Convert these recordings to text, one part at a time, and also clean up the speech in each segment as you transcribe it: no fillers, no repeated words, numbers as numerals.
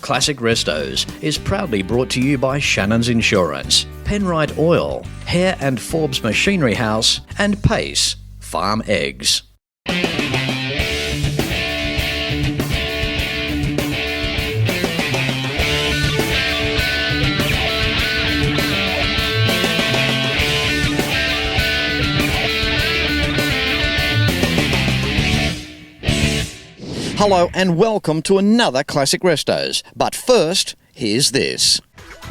Classic Restos is proudly brought to you by Shannons Insurance, Penrite Oil, Hare and Forbes Machinery House, and Pace Farm Eggs. Hello and welcome to another Classic Restos. But first, here's this.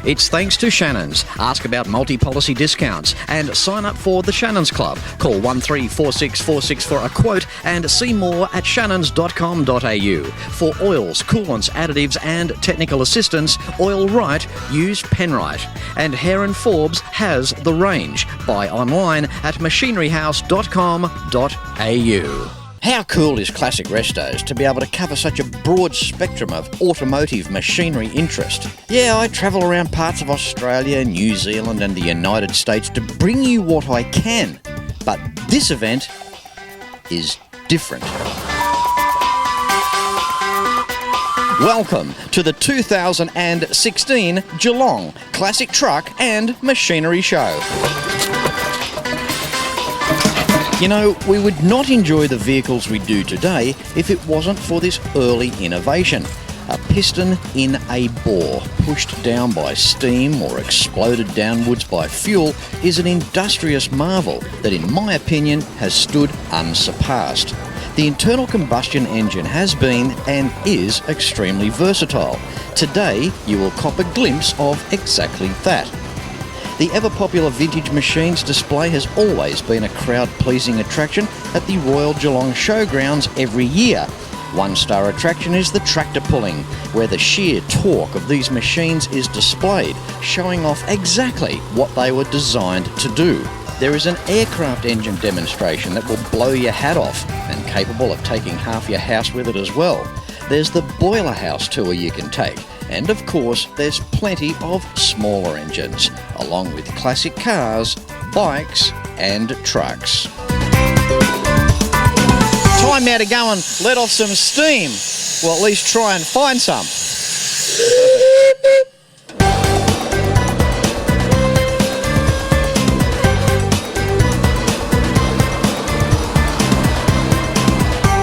It's thanks to Shannons. Ask about multi-policy discounts and sign up for the Shannons Club. Call 134646 for a quote and see more at shannons.com.au. For oils, coolants, additives and technical assistance, Oil Right, use Penrite. And Hare & Forbes has the range. Buy online at machineryhouse.com.au. How cool is Classic Restos to be able to cover such a broad spectrum of automotive machinery interest? Yeah, I travel around parts of Australia, New Zealand and the United States to bring you what I can. But this event is different. Welcome to the 2016 Geelong Classic Truck and Machinery Show. You know, we would not enjoy the vehicles we do today if it wasn't for this early innovation. A piston in a bore, pushed down by steam or exploded downwards by fuel, is an industrious marvel that, in my opinion, has stood unsurpassed. The internal combustion engine has been and is extremely versatile. Today, you will cop a glimpse of exactly that. The ever-popular vintage machines display has always been a crowd-pleasing attraction at the Royal Geelong Showgrounds every year. One-star attraction is the tractor pulling, where the sheer torque of these machines is displayed, showing off exactly what they were designed to do. There is an aircraft engine demonstration that will blow your hat off, and capable of taking half your house with it as well. There's the boiler house tour you can take. And of course, there's plenty of smaller engines, along with classic cars, bikes and trucks. Time now to go and let off some steam. Well, at least try and find some.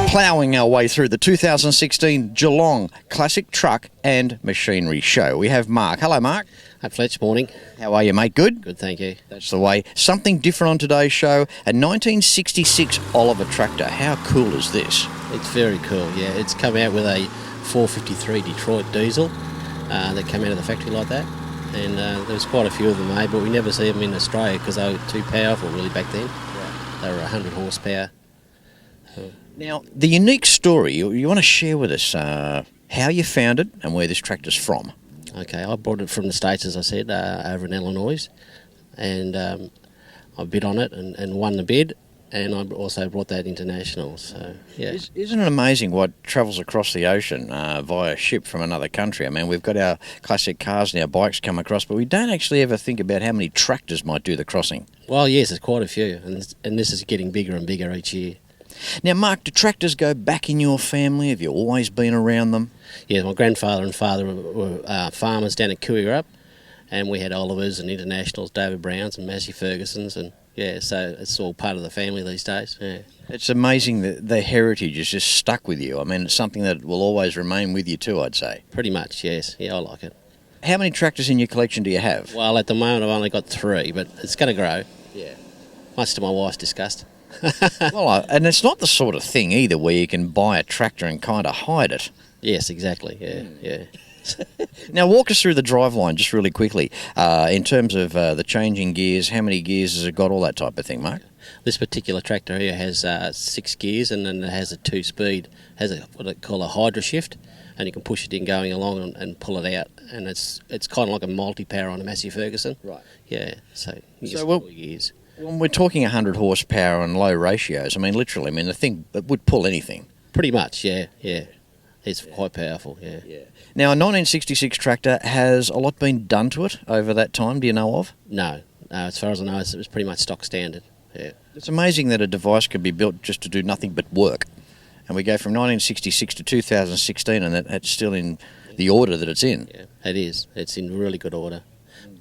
Ploughing our way through the 2016 Geelong Classic Truck and Machinery Show. We have Mark. Hello, Mark. Hi, Fletch. Morning. How are you, mate? Good? Good, thank you. That's the way. Something different on today's show. A 1966 Oliver tractor. How cool is this? It's very cool, yeah. It's come out with a 453 Detroit diesel that came out of the factory like that. And there was quite a few of them made, but we never see them in Australia because they were too powerful, really, back then. Right. They were 100 horsepower. Now, the unique story, you want to share with us how you found it and where this tractor's from. Okay, I brought it from the States, as I said, over in Illinois, and I bid on it and won the bid, and I also brought that international, so, yeah. Isn't it amazing what travels across the ocean via ship from another country? I mean, we've got our classic cars and our bikes come across, but we don't actually ever think about how many tractors might do the crossing. Well, yes, there's quite a few, and this is getting bigger and bigger each year. Now, Mark, do tractors go back in your family? Have you always been around them? Yeah, my grandfather and father were farmers down at Cooeyup, and we had Olivers and Internationals, David Browns and Massey Fergusons, and yeah, so it's all part of the family these days. Yeah. It's amazing that the heritage is just stuck with you. I mean, it's something that will always remain with you too, I'd say. Pretty much, yes. Yeah, I like it. How many tractors in your collection do you have? Well, at the moment I've only got 3, but it's going to grow. Yeah. Much to my wife's disgust. Well, and it's not the sort of thing either where you can buy a tractor and kind of hide it. Yes, exactly, yeah. Now, walk us through the driveline just really quickly. In terms of the changing gears, how many gears has it got, all that type of thing, Mark? This particular tractor here has 6 gears, and then it has a 2-speed, has what they call a hydro shift, and you can push it in going along and pull it out, and it's kind of like a multi-power on a Massey Ferguson. Right. Yeah, so you get 4 gears. When we're talking 100 horsepower and low ratios, I mean, literally, the thing that would pull anything. Pretty much, yeah. It's quite powerful, yeah. Now, a 1966 tractor, has a lot been done to it over that time, do you know of? No, as far as I know, it was pretty much stock standard, yeah. It's amazing that a device could be built just to do nothing but work. And we go from 1966 to 2016 and it's still in the order that it's in. Yeah, it is. It's in really good order.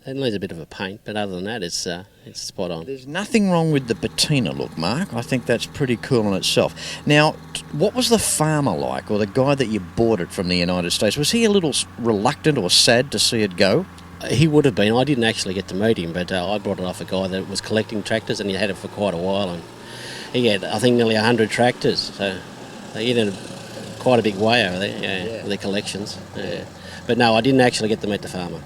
It needs a bit of a paint, but other than that, it's spot on. There's nothing wrong with the patina look, Mark. I think that's pretty cool in itself. Now, what was the farmer like, or the guy that you bought it from the United States? Was he a little reluctant or sad to see it go? He would have been. I didn't actually get to meet him, but I brought it off a guy that was collecting tractors, and he had it for quite a while. And he had, I think, nearly 100 tractors. So he did quite a big way over there, with the collections. Yeah. But no, I didn't actually get to meet the farmer.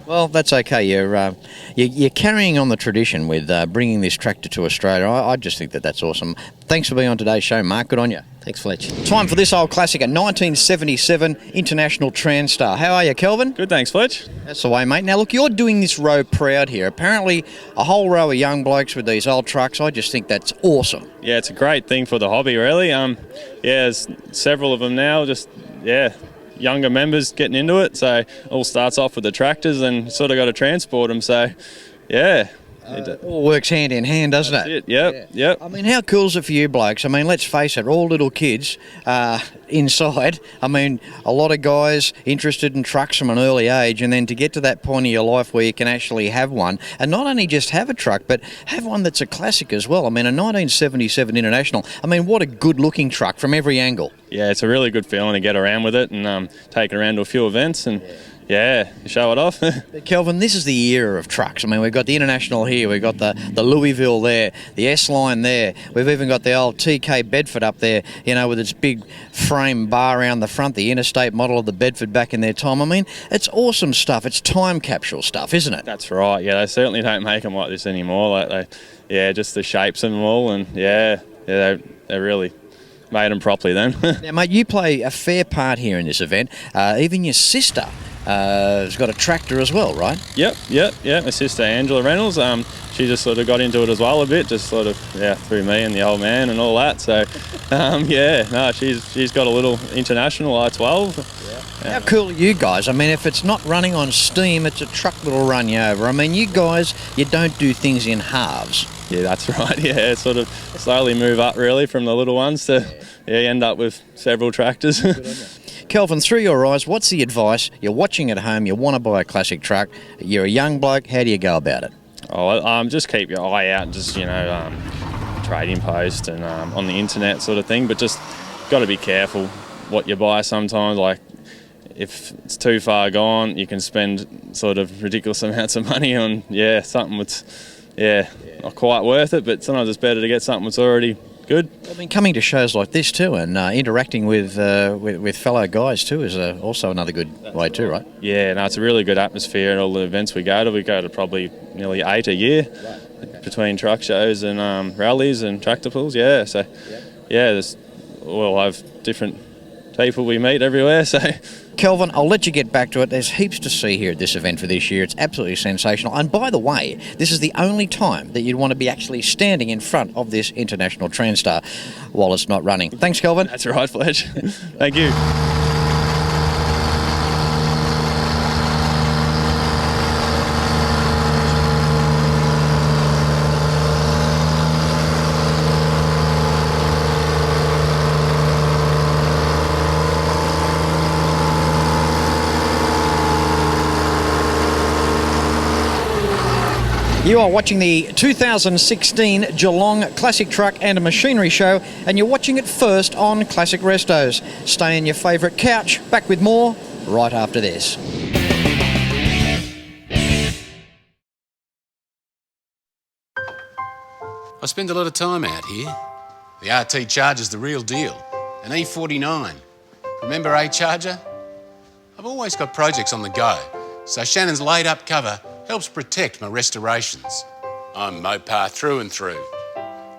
Well, that's okay. You're carrying on the tradition with bringing this tractor to Australia. I just think that's awesome. Thanks for being on today's show, Mark. Good on you. Thanks, Fletch. Time for this old classic, a 1977 International Transstar. How are you, Kelvin? Good, thanks, Fletch. That's the way, mate. Now, look, you're doing this row proud here. Apparently, a whole row of young blokes with these old trucks. I just think that's awesome. Yeah, it's a great thing for the hobby, really. There's several of them now, younger members getting into it. So it all starts off with the tractors and sort of got to transport them. So, yeah. It all works hand in hand, doesn't it? Yep. I mean, how cool is it for you blokes? I mean, let's face it, all little kids inside. I mean, a lot of guys interested in trucks from an early age, and then to get to that point of your life where you can actually have one, and not only just have a truck, but have one that's a classic as well. I mean, a 1977 International. I mean, what a good-looking truck from every angle. Yeah, it's a really good feeling to get around with it and take it around to a few events and... Yeah, show it off. Kelvin, this is the era of trucks. I mean, we've got the International here, we've got the Louisville there, the S-Line there. We've even got the old TK Bedford up there, with its big frame bar around the front, the interstate model of the Bedford back in their time. I mean, it's awesome stuff. It's time capsule stuff, isn't it? That's right. Yeah, they certainly don't make them like this anymore. Just the shapes of them all, and they really made them properly then. Now, mate, you play a fair part here in this event. Even your sister has got a tractor as well, right? Yep. My sister Angela Reynolds, she just sort of got into it as well a bit, just sort of through me and the old man and all that. So, she's got a little International I-12. How cool are you guys? I mean, if it's not running on steam, it's a truck that'll run you over. I mean, you guys, you don't do things in halves. Yeah, that's right. Yeah, sort of slowly move up really from the little ones to end up with several tractors. Kelvin, through your eyes, what's the advice? You're watching at home, you want to buy a classic truck, you're a young bloke, how do you go about it? Just keep your eye out, just, trading post and on the internet sort of thing, but just got to be careful what you buy sometimes. Like, if it's too far gone, you can spend sort of ridiculous amounts of money on, something that's, not quite worth it, but sometimes it's better to get something that's already good. I mean, coming to shows like this too and interacting with fellow guys too is also another good way too, right? Yeah, no, it's a really good atmosphere at all the events we go to. We go to probably nearly 8 a year between truck shows and rallies and tractor pulls, we'll have different people we meet everywhere, so... Kelvin, I'll let you get back to it. There's heaps to see here at this event for this year. It's absolutely sensational. And by the way, this is the only time that you'd want to be actually standing in front of this International Transstar while it's not running. Thanks, Kelvin. That's right, Fletch. Thank you. You are watching the 2016 Geelong Classic Truck and Machinery Show, and you're watching it first on Classic Restos. Stay in your favourite couch. Back with more right after this. I spend a lot of time out here. The RT Charger's the real deal. An E49. Remember A-Charger? I've always got projects on the go, so Shannon's laid-up cover helps protect my restorations. I'm Mopar through and through.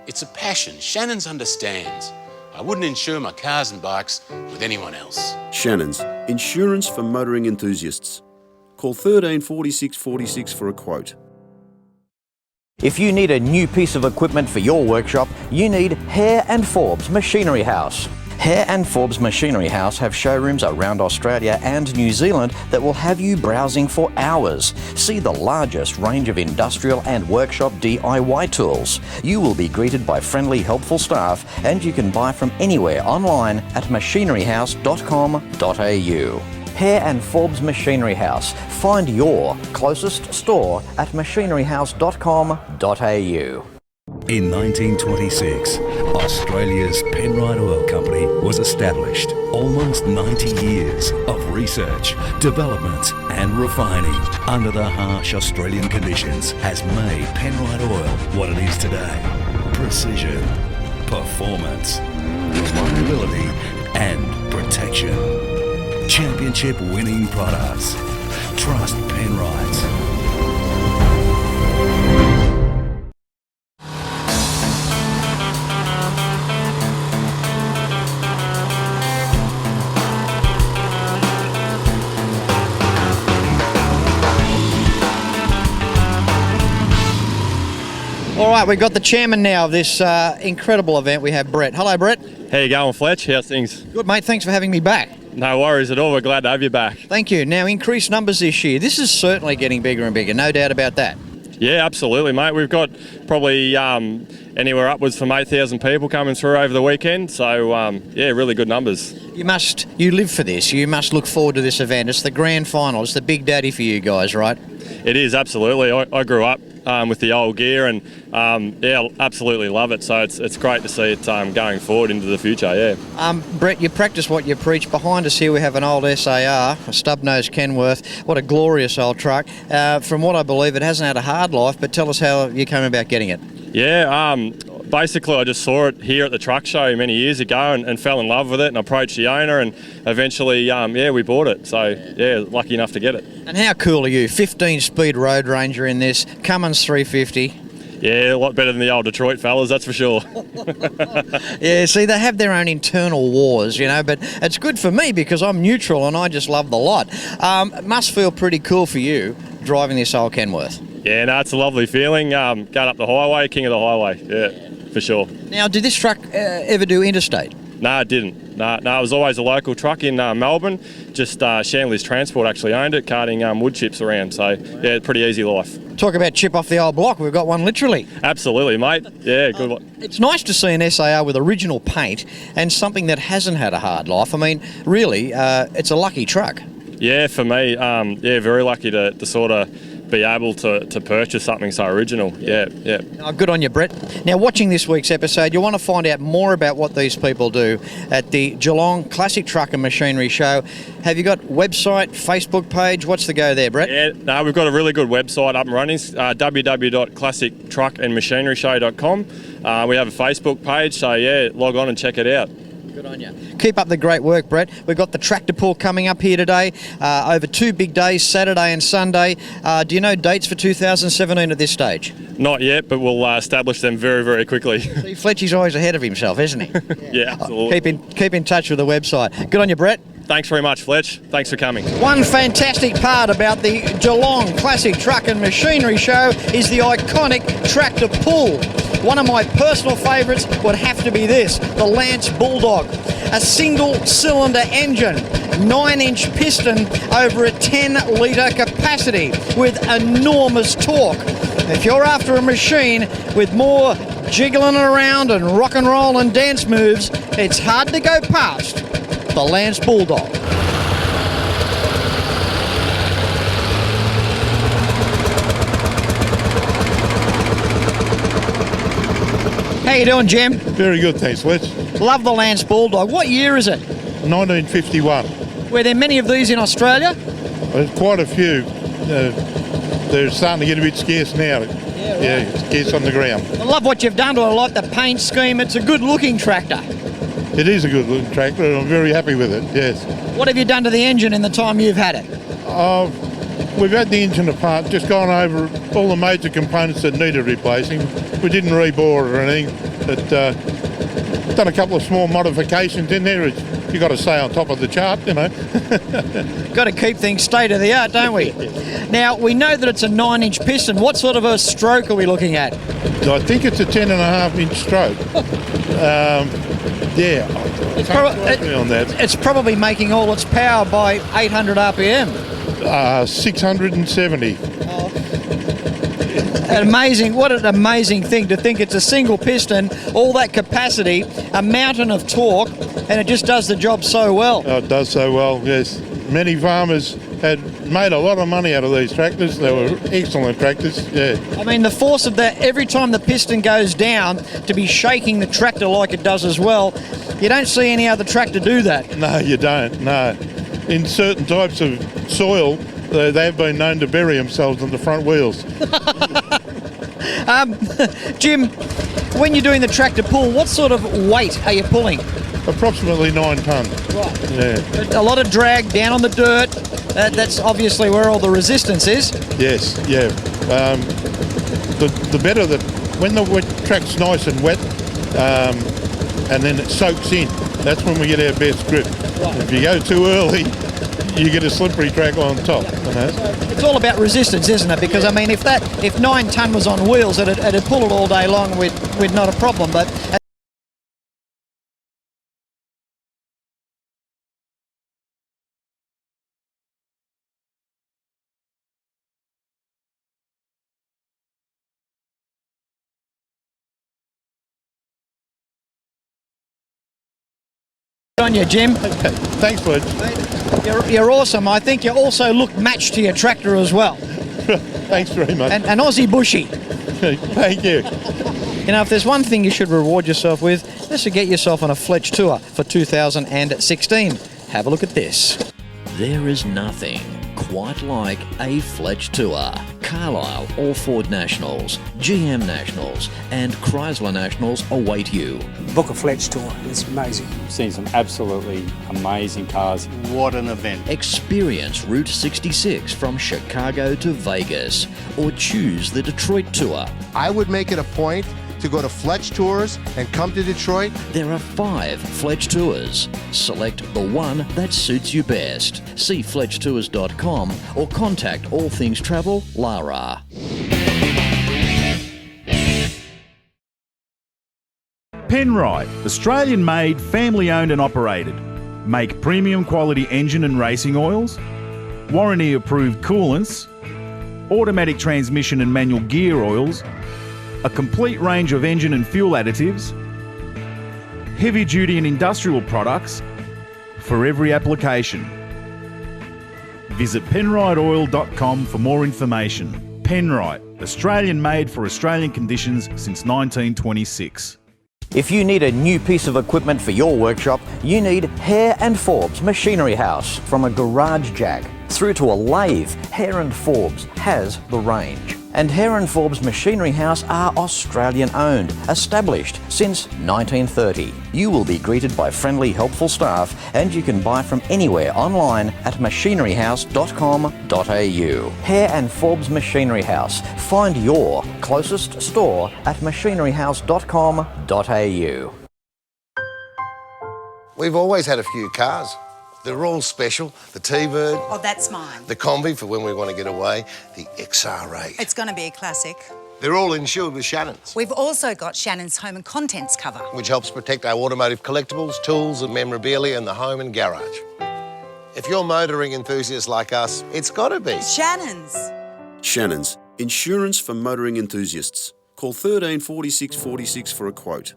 It's a passion Shannon's understands. I wouldn't insure my cars and bikes with anyone else. Shannons, insurance for motoring enthusiasts. Call 13 46 46 for a quote. If you need a new piece of equipment for your workshop, you need Hare and Forbes Machinery House. Hare and Forbes Machinery House have showrooms around Australia and New Zealand that will have you browsing for hours. See the largest range of industrial and workshop DIY tools. You will be greeted by friendly, helpful staff, and you can buy from anywhere online at machineryhouse.com.au. Hare and Forbes Machinery House. Find your closest store at machineryhouse.com.au. In 1926, Australia's Penrite Oil Company was established. Almost 90 years of research, development and refining under the harsh Australian conditions has made Penrite Oil what it is today. Precision, performance, reliability and protection. Championship winning products. Trust Penrite. All right, we've got the chairman now of this incredible event. We have Brett. Hello, Brett. How you going, Fletch? How's things? Good, mate. Thanks for having me back. No worries at all. We're glad to have you back. Thank you. Now, increased numbers this year. This is certainly getting bigger and bigger, no doubt about that. Yeah, absolutely, mate. We've got probably anywhere upwards from 8,000 people coming through over the weekend. So, yeah, really good numbers. You live for this. You must look forward to this event. It's the grand final. It's the big daddy for you guys, right? It is, absolutely. I grew up with the old gear and, yeah, absolutely love it. So it's great to see it going forward into the future, yeah. Brett, you practice what you preach. Behind us here we have an old SAR, a stub-nosed Kenworth. What a glorious old truck. From what I believe, it hasn't had a hard life, but tell us how you came about getting it. Yeah, basically I just saw it here at the truck show many years ago and fell in love with it and approached the owner and eventually, yeah, we bought it. So, yeah, lucky enough to get it. And how cool are you? 15-speed Road Ranger in this, Cummins 350. Yeah, a lot better than the old Detroit fellas, that's for sure. Yeah, see, they have their own internal wars, you know, but it's good for me because I'm neutral and I just love the lot. It must feel pretty cool for you driving this old Kenworth. Yeah, no, it's a lovely feeling. Going up the highway, king of the highway, yeah, for sure. Now, did this truck ever do interstate? No, it didn't. No, it was always a local truck in Melbourne. Just Shanley's Transport actually owned it, carting wood chips around. So, yeah, pretty easy life. Talk about chip off the old block. We've got one literally. Absolutely, mate. Yeah, good one. It's nice to see an SAR with original paint and something that hasn't had a hard life. I mean, really, it's a lucky truck. Yeah, for me, yeah, very lucky to sort of be able to purchase something so original. Yeah. Oh, good on you, Brett. Now, watching this week's episode, you'll want to find out more about what these people do at the Geelong Classic Truck and Machinery Show. Have you got website, Facebook page? What's the go there, Brett? Yeah, no, we've got a really good website up and running, www.classictruckandmachineryshow.com. We have a Facebook page, so yeah, log on and check it out. Good on you. Keep up the great work, Brett. We've got the tractor pull coming up here today, over 2 big days, Saturday and Sunday. Do you know dates for 2017 at this stage? Not yet, but we'll establish them very, very quickly. See, Fletchy's always ahead of himself, isn't he? Yeah, absolutely. Keep in touch with the website. Good on you, Brett. Thanks very much, Fletch. Thanks for coming. One fantastic part about the Geelong Classic Truck and Machinery Show is the iconic tractor pull. One of my personal favourites would have to be this, the Lance Bulldog. A single-cylinder engine, 9-inch piston over a 10-litre capacity with enormous torque. If you're after a machine with more jiggling around and rock and roll and dance moves, it's hard to go past the Lance Bulldog. How you doing, Jim? Very good, thanks, Fletch. Love the Lance Bulldog. What year is it? 1951. Were there many of these in Australia? There's quite a few. They're starting to get a bit scarce now. Yeah, scarce on the ground. I love what you've done to it. I like the paint scheme. It's a good-looking tractor. It is a good looking tractor and I'm very happy with it, yes. What have you done to the engine in the time you've had it? We've had the engine apart, just gone over all the major components that needed replacing. We didn't rebore it or anything, but done a couple of small modifications in there. You've got to stay on top of the chart, you know. Got to keep things state of the art, don't we? Now, we know that it's a 9-inch piston. What sort of a stroke are we looking at? I think it's a 10.5-inch stroke. Yeah, It's on that. It's probably making all its power by 800 RPM. 670. What an amazing thing to think it's a single piston, all that capacity, a mountain of torque, and it just does the job so well. Oh, it does so well, yes. Many farmers had made a lot of money out of these tractors. They were excellent tractors, yeah. I mean, the force of that, every time the piston goes down, to be shaking the tractor like it does as well, you don't see any other tractor do that. No, you don't, no. In certain types of soil, they've been known to bury themselves on the front wheels. Jim, when you're doing the tractor pull, what sort of weight are you pulling? Approximately 9 tonne. Right. Yeah. A lot of drag down on the dirt. That's obviously where all the resistance is. Yes, yeah. The better that when the track's nice and wet, and then it soaks in, that's when we get our best grip. Right. If you go too early, you get a slippery track on top. It's all about resistance, isn't it? Because I mean, if 9 tonne was on wheels, it'd pull it all day long. We'd not a problem. But on you, Jim. Okay. Thanks, Fletch. You're awesome. I think you also look matched to your tractor as well. Thanks very much. And Aussie bushy. Thank you. You know, if there's one thing you should reward yourself with, this is get yourself on a Fletch Tour for 2016. Have a look at this. There is nothing quite like a Fletch Tour. Carlisle or Ford Nationals, GM Nationals and Chrysler Nationals await you. Book a Fletch Tour. It's amazing. We've seen some absolutely amazing cars. What an event. Experience Route 66 from Chicago to Vegas or choose the Detroit Tour. I would make it a point to go to Fletch Tours and come to Detroit. There are 5 Fletch Tours. Select the one that suits you best. See FletchTours.com or contact All Things Travel, Lara. Penrite, Australian-made, family-owned and operated. Make premium quality engine and racing oils, warranty-approved coolants, automatic transmission and manual gear oils, a complete range of engine and fuel additives, heavy-duty and industrial products for every application. Visit penriteoil.com for more information. Penrite, Australian-made for Australian conditions since 1926. If you need a new piece of equipment for your workshop, you need Hare and Forbes Machinery House. From a garage jack through to a lathe, Hare and Forbes has the range. And Hare and Forbes Machinery House are Australian owned, established since 1930. You will be greeted by friendly, helpful staff, and you can buy from anywhere online at machineryhouse.com.au. Hare and Forbes Machinery House. Find your closest store at machineryhouse.com.au. We've always had a few cars. They're all special. The T-Bird. Oh, that's mine. The Combi for when we want to get away. The XR8. It's going to be a classic. They're all insured with Shannons, We've also got Shannon's home and contents cover, which helps protect our automotive collectibles, tools and memorabilia in the home and garage. If you're motoring enthusiasts like us, it's got to be Shannon's. Shannons, insurance for motoring enthusiasts. Call 13 46 46 for a quote.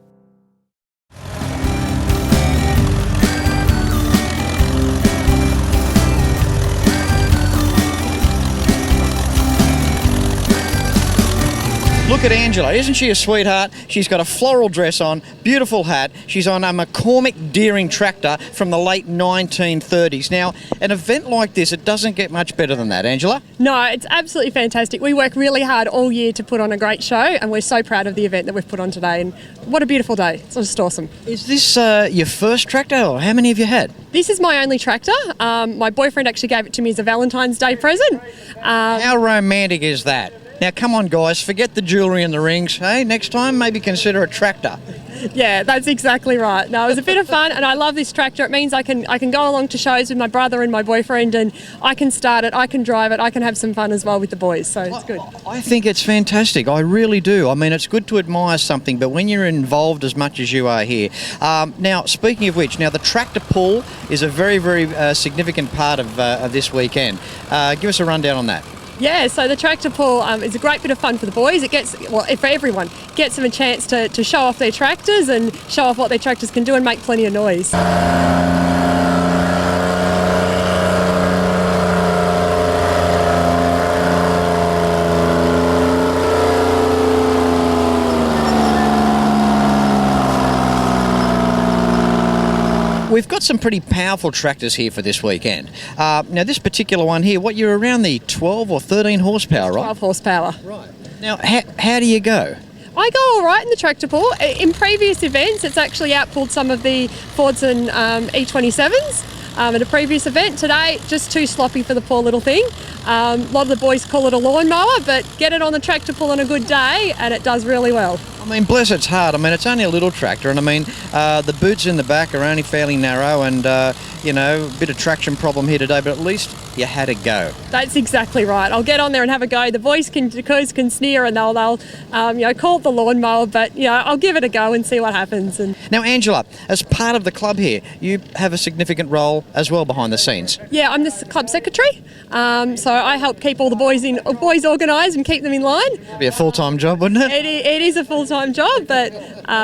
Look at Angela, isn't she a sweetheart? She's got a floral dress on, beautiful hat. She's on a McCormick Deering tractor from the late 1930s. Now, an event like this, it doesn't get much better than that, Angela. No, it's absolutely fantastic. We work really hard all year to put on a great show, and we're so proud of the event that we've put on today. And what a beautiful day. It's just awesome. Is this your first tractor, or how many have you had? This is my only tractor. My boyfriend actually gave it to me as a Valentine's Day present. How romantic is that? Now, come on, guys, forget the jewellery and the rings. Hey, next time, maybe consider a tractor. Yeah, that's exactly right. No, it was a bit of fun, and I love this tractor. It means I can go along to shows with my brother and my boyfriend, and I can start it, I can drive it, I can have some fun as well with the boys, so it's good. I think it's fantastic. I really do. I mean, it's good to admire something, but when you're involved as much as you are here. Now, speaking of which, now the tractor pull is a very, very significant part of this weekend. Give us a rundown on that. Yeah, so the tractor pull is a great bit of fun for the boys. It gets, well, for everyone, gets them a chance to show off their tractors and show off what their tractors can do and make plenty of noise. We've got some pretty powerful tractors here for this weekend. Now, this particular one here, you're around the 12 or 13 horsepower, right? 12 horsepower. Right. Now, how do you go? I go all right in the tractor pull. In previous events, it's actually outpulled some of the Fords and E27s. At a previous event today, just too sloppy for the poor little thing. A lot of the boys call it a lawnmower, but get it on the tractor pull on a good day and it does really well. I mean, bless its heart. I mean, it's only a little tractor, and I mean, the boots in the back are only fairly narrow, and you know, a bit of traction problem here today, but at least you had a go. That's exactly right. I'll get on there and have a go. The boys can sneer and they'll call it the lawnmower, but I'll give it a go and see what happens. And now, Angela, as part of the club here, you have a significant role as well behind the scenes. Yeah, I'm the club secretary, so I help keep all the boys organised and keep them in line. It'd be a full-time job, wouldn't it? It is a full-time job, but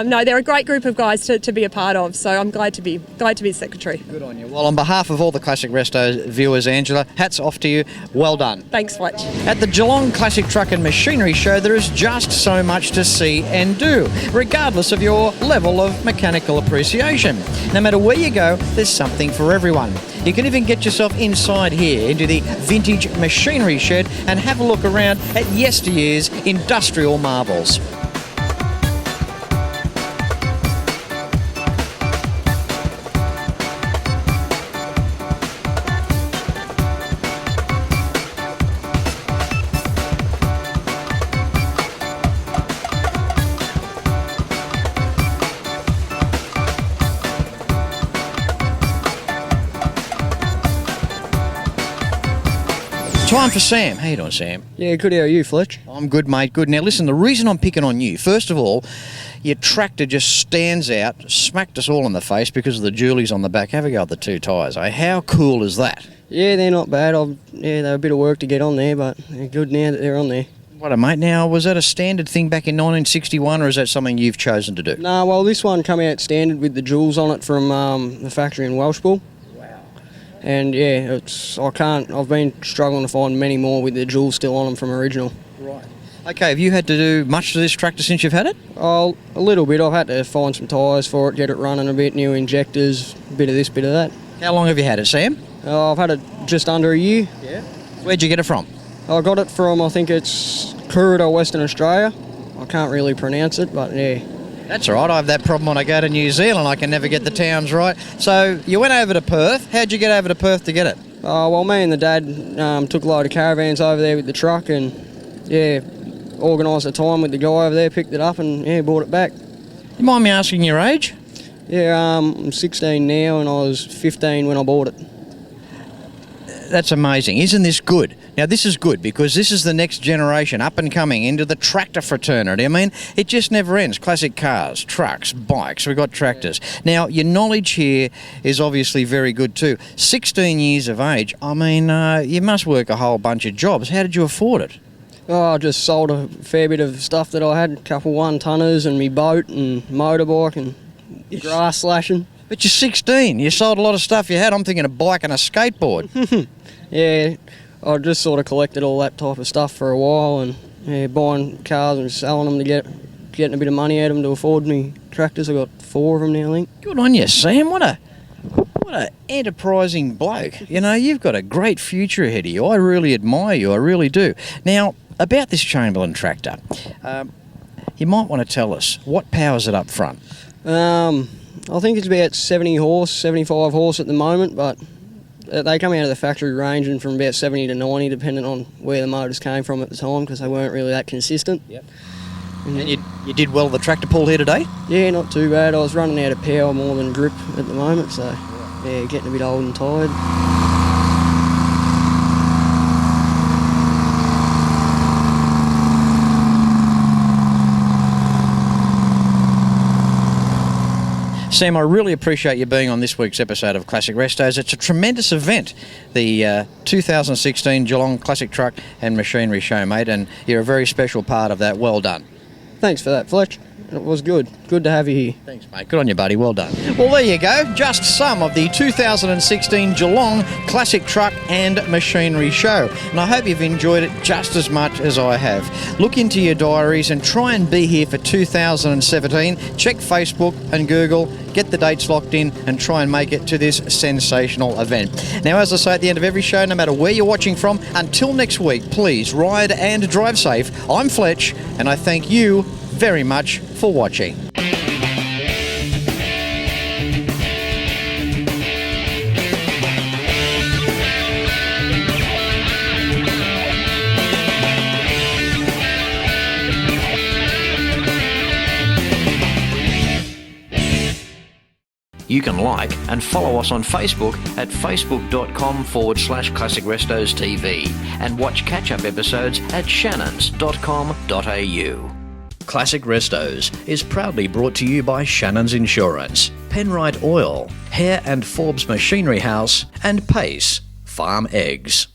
no, they're a great group of guys to be a part of. So I'm glad to be secretary. Good on you. Well, on behalf of all the Classic Restos viewers, Angela, hats off to you. Well done. Thanks, Fletch. At the Geelong Classic Truck and Machinery Show, there is just so much to see and do, regardless of your level of mechanical appreciation. No matter where you go, there's something for everyone. You can even get yourself inside here into the vintage machinery shed and have a look around at yesteryear's industrial marvels. Time for Sam. How you doing, Sam? Yeah, good. How are you, Fletch? I'm good, mate. Good. Now, listen, the reason I'm picking on you, first of all, your tractor just stands out, smacked us all in the face because of the jewellies on the back. Have a go at the two tyres, eh? How cool is that? Yeah, they're not bad. They're a bit of work to get on there, but they're good now that they're on there. What a mate. Now, was that a standard thing back in 1961, or is that something you've chosen to do? Nah, well, this one come out standard with the jewels on it from the factory in Welshpool. And yeah, I've been struggling to find many more with the jewels still on them from original. Right. Okay, have you had to do much to this tractor since you've had it? Oh, a little bit. I've had to find some tyres for it, get it running a bit, new injectors, a bit of this, bit of that. How long have you had it, Sam? I've had it just under a year. Yeah. Where'd you get it from? I got it from, I think it's Kurita, Western Australia. I can't really pronounce it, but yeah. That's all right. I have that problem when I go to New Zealand. I can never get the towns right. So you went over to Perth. How'd you get over to Perth to get it? Well, me and the dad took a load of caravans over there with the truck and, yeah, organised a time with the guy over there, picked it up and, yeah, brought it back. You mind me asking your age? Yeah, I'm 16 now and I was 15 when I bought it. That's amazing. Isn't this good? Now, this is good because this is the next generation up and coming into the tractor fraternity. I mean, it just never ends. Classic cars, trucks, bikes, we've got tractors. Now, your knowledge here is obviously very good too. 16 years of age, I mean, you must work a whole bunch of jobs. How did you afford it? Oh, I just sold a fair bit of stuff that I had, a couple one-tonners and me boat and motorbike and grass slashing. But you're 16. You sold a lot of stuff you had. I'm thinking a bike and a skateboard. Yeah, I just sort of collected all that type of stuff for a while and yeah, buying cars and selling them to getting a bit of money out of them to afford me tractors. I've got 4 of them now, I think. Good on you, Sam. What a enterprising bloke. You know, you've got a great future ahead of you. I really admire you. I really do. Now, about this Chamberlain tractor, you might want to tell us, what powers it up front? I think it's about 75 horse at the moment, but They come out of the factory ranging from about 70 to 90, depending on where the motors came from at the time, because they weren't really that consistent. Yep. And you did well with the tractor pull here today? Yeah, not too bad. I was running out of power more than grip at the moment, so yeah, getting a bit old and tired. Sam, I really appreciate you being on this week's episode of Classic Restos. It's a tremendous event, the 2016 Geelong Classic Truck and Machinery Show, mate, and you're a very special part of that. Well done. Thanks for that, Fletch. It was good. Good to have you here. Thanks, mate. Good on you, buddy. Well done. Well, there you go. Just some of the 2016 Geelong Classic Truck and Machinery Show. And I hope you've enjoyed it just as much as I have. Look into your diaries and try and be here for 2017. Check Facebook and Google, get the dates locked in and try and make it to this sensational event. Now, as I say at the end of every show, no matter where you're watching from, until next week, please ride and drive safe. I'm Fletch, and I thank you very much for watching. You can like and follow us on Facebook at facebook.com/Classic Restos TV and watch catch-up episodes at shannons.com.au. Classic Restos is proudly brought to you by Shannons Insurance, Penrite Oil, Hare and Forbes Machinery House, and Pace Farm Eggs.